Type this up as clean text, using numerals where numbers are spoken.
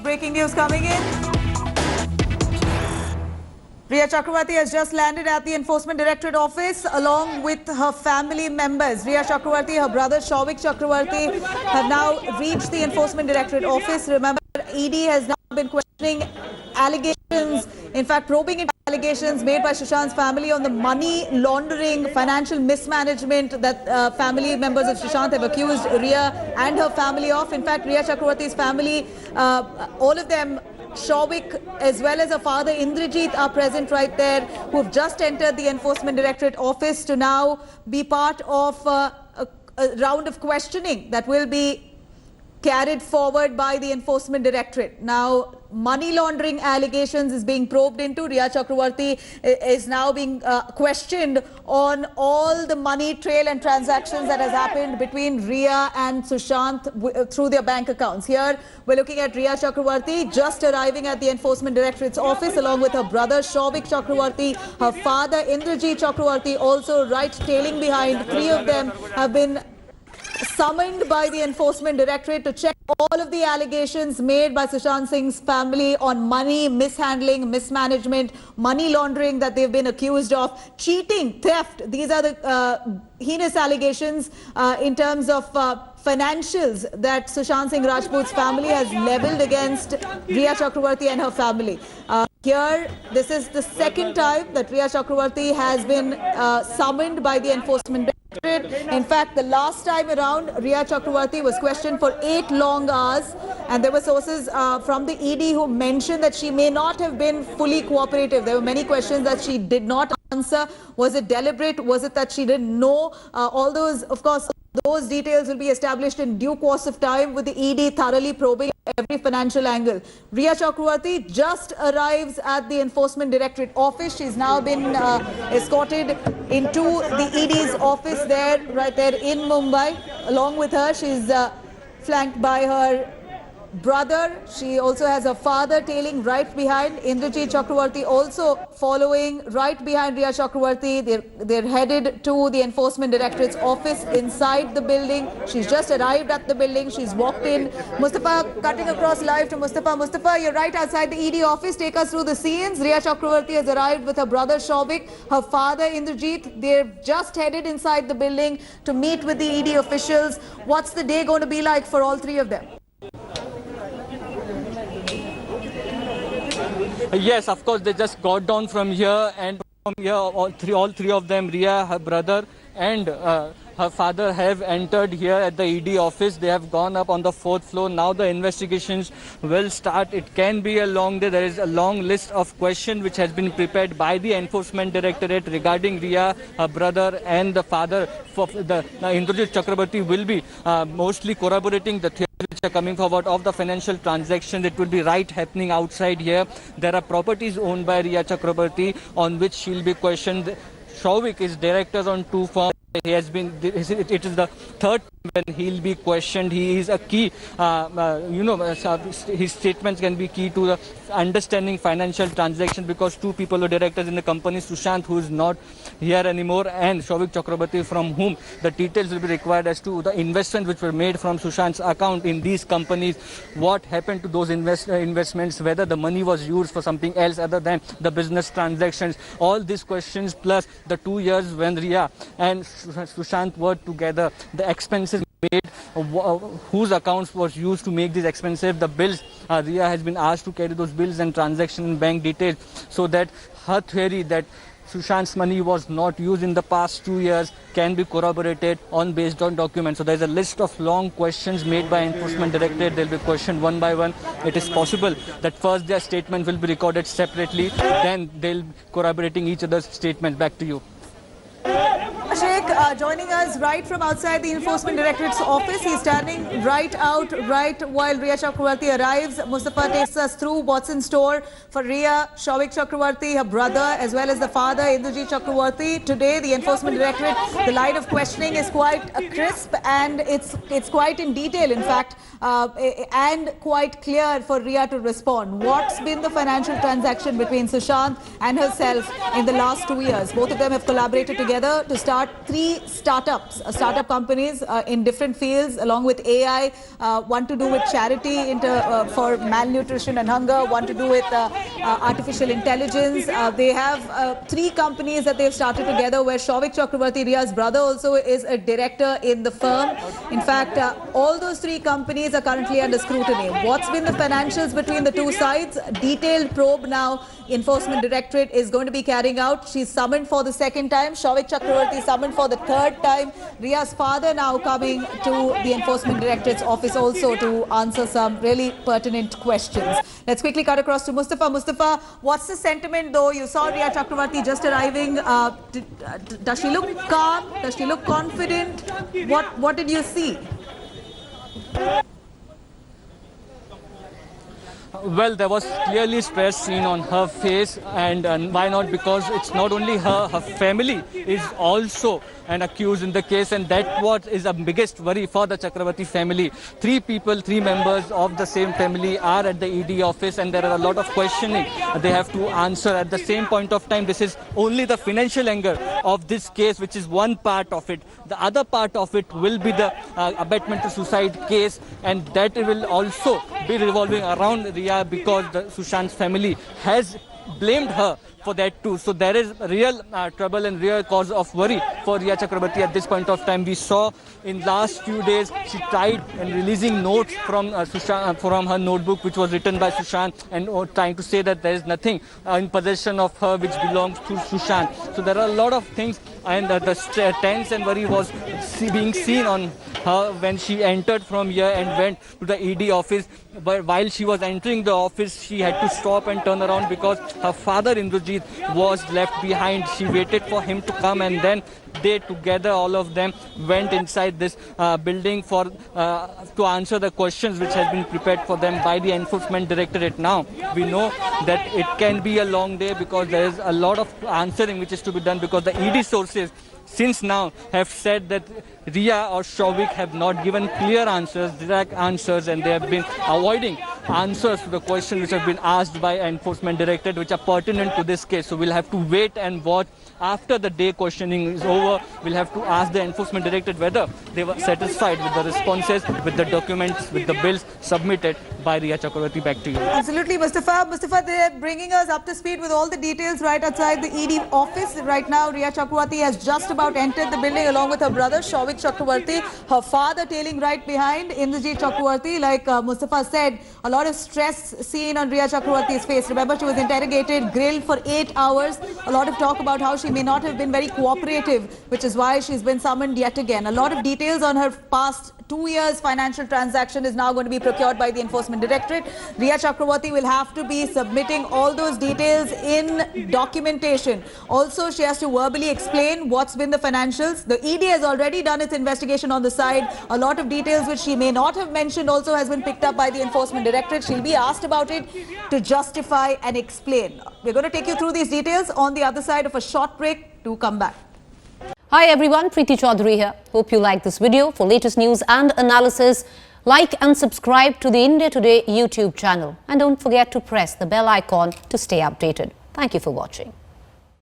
breaking news coming in. Rhea Chakravarti has just landed at the Enforcement Directorate office along with her family members. Rhea Chakravarti, her brother Shouvik Chakravarti have now reached the Enforcement Directorate office. Remember, ED has now been questioning allegations, in fact probing into allegations made by Sushant's family on the money laundering, financial mismanagement that family members of Sushant have accused Rhea and her family of. In fact, Rhea Chakravarti's family, all of them, Shouvik as well as her father Indrajit, are present right there, who have just entered the Enforcement Directorate office to now be part of a round of questioning that will be carried forward by the Enforcement Directorate. Now, money laundering allegations is being probed into. Rhea Chakravarti is now being questioned on all the money trail and transactions that has happened between Rhea and Sushant through their bank accounts. Here, we're looking at Rhea Chakravarti just arriving at the Enforcement Directorate's office along with her brother Shouvik Chakravarti, her father Indrajit Chakravarti also right tailing behind. Three of them have been summoned by the Enforcement Directorate to check all of the allegations made by Sushant Singh's family on money mishandling, mismanagement, money laundering that they've been accused of, cheating, theft. These are the heinous allegations in terms of financials that Sushant Singh Rajput's family has leveled against Rhea Chakravarti and her family. Here, this is the second time that Rhea Chakravarti has been summoned by the Enforcement Directorate. In fact, the last time around, Rhea Chakravarti was questioned for 8 long hours, and there were sources from the ED who mentioned that she may not have been fully cooperative. There were many questions that she did not answer. Was it deliberate? Was it that she didn't know? All those, of course, those details will be established in due course of time with the ED thoroughly probing every financial angle. Rhea Chakravarti just arrives at the Enforcement Directorate office. She's now been escorted into the ED's office there, right there in Mumbai. Along with her, she's flanked by her brother. She also has her father tailing right behind. Indrajit Chakravarti also following right behind Rhea Chakravarti. They're headed to the Enforcement Directorate's office inside the building. She's just arrived at the building. She's walked in. Mustafa cutting across live to Mustafa. Mustafa, you're right outside the ED office. Take us through the scenes. Rhea Chakravarti has arrived with her brother Shouvik, her father Indrajit. They're just headed inside the building to meet with the ED officials. What's the day going to be like for all three of them? Yes, of course, they just got down from here, and from here all three of them, Rhea, her brother and her father, have entered here at the ED office. They have gone up on the 4th floor. Now the investigations will start. It can be a long day. There is a long list of questions which has been prepared by the Enforcement Directorate regarding Rhea, her brother and the father. For the Indrajit Chakravarti will be mostly corroborating the theories which are coming forward of the financial transactions. It will be right happening outside here. There are properties owned by Rhea Chakravarti on which she'll be questioned. Shouvik is directors on 2 firms. He has been, it is the 3rd when he'll be questioned. He is a key, his statements can be key to the understanding financial transactions, because 2 people are directors in the company, Sushant, who is not here anymore, and Shouvik Chakravarti, from whom the details will be required as to the investments which were made from Sushant's account in these companies, what happened to those investments, whether the money was used for something else other than the business transactions. All these questions, plus the 2 years when Rhea and Sushant were together, the expenses made, whose accounts was used to make these expenses, the bills. Rhea has been asked to carry those bills and transaction and bank details, so that her theory that Sushant's money was not used in the past 2 years can be corroborated based on documents. So there's a list of long questions made by Enforcement Directorate. They'll be questioned one by one. It is possible that first their statement will be recorded separately, then they'll be corroborating each other's statement. Back to you. Sheikh joining us right from outside the Enforcement Directorate's office. He's standing right while Rhea Chakravarti arrives. Mustafa takes us through what's in store for Rhea, Shouvik Chakravarti, her brother, as well as the father, Indrajit Chakravarti. Today, the Enforcement Directorate, the line of questioning is quite crisp, and it's quite in detail, in fact, and quite clear for Rhea to respond. What's been the financial transaction between Sushant and herself in the last 2 years? Both of them have collaborated together to start three startup companies in different fields, along with AI, one to do with charity for malnutrition and hunger, one to do with artificial intelligence. They have three companies that they've started together, where Souvik Chakrabarti, Riya's brother, also is a director in the firm. In fact, all those three companies are currently under scrutiny. What's been the financials between the two sides? Detailed probe now Enforcement Directorate is going to be carrying out. She's summoned for the second time. Souvik Chakrabarti summoned for the third time. Riya's father now coming to the Enforcement Directorate's office also to answer some really pertinent questions. Let's quickly cut across to Mustafa. Mustafa, what's the sentiment though? You saw Riya Chakrabarti just arriving. Does she look calm? Does she look confident? What did you see? Well, there was clearly stress seen on her face, and why not? Because it's not only her family is also an accused in the case, and that what is the biggest worry for the Chakrabarti family. Three members of the same family are at the ED office, and there are a lot of questioning they have to answer. At the same point of time, this is only the financial angle of this case, which is one part of it. The other part of it will be the abetment to suicide case, and that will also be revolving around Riya, because the Sushant's family has blamed her for that too. So there is real trouble and real cause of worry for Riya Chakrabarti at this point of time. We saw in last few days she tried and releasing notes from from her notebook, which was written by Sushant, and trying to say that there is nothing in possession of her which belongs to Sushant. So there are a lot of things, and the tense and worry was being seen on her when she entered from here and went to the ED office. But while she was entering the office, she had to stop and turn around because her father Indrajit was left behind. She waited for him to come, and then they together, all of them, went inside this building for to answer the questions which has been prepared for them by the Enforcement Directorate. Now we know that it can be a long day because there is a lot of answering which is to be done, because the ED sources since now have said that Riya or Souvik have not given clear answers, direct answers, and they have been avoiding answers to the questions which have been asked by Enforcement Directorate, which are pertinent to this case. So we'll have to wait and watch. After the day questioning is over, we'll have to ask the Enforcement Directorate whether they were satisfied with the responses, with the documents, with the bills submitted by Riya Chakrabarti. Back to you. Absolutely, Mustafa. Mustafa, they're bringing us up to speed with all the details right outside the ED office. Right now, Riya Chakrabarti has just about entered the building along with her brother, Souvik Chakrabarti. Her father tailing right behind, Indrajit Chakrabarti. Like Mustafa said, a lot of stress seen on Riya Chakrabarti's face. Remember, she was interrogated, grilled for 8 hours. A lot of talk about how she may not have been very cooperative, which is why she's been summoned yet again. A lot of details on her past 2 years financial transaction is now going to be procured by the Enforcement Directorate. Riya Chakrabarti will have to be submitting all those details in documentation. Also, she has to verbally explain what's been the financials. The ED has already done its investigation on the side. A lot of details which she may not have mentioned also has been picked up by the Enforcement Directorate. She'll be asked about it to justify and explain. We're going to take you through these details on the other side of a short break. To come back. Hi everyone, Preeti Chaudhary here. Hope you like this video. For latest news and analysis, like and subscribe to the India Today YouTube channel. And don't forget to press the bell icon to stay updated. Thank you for watching.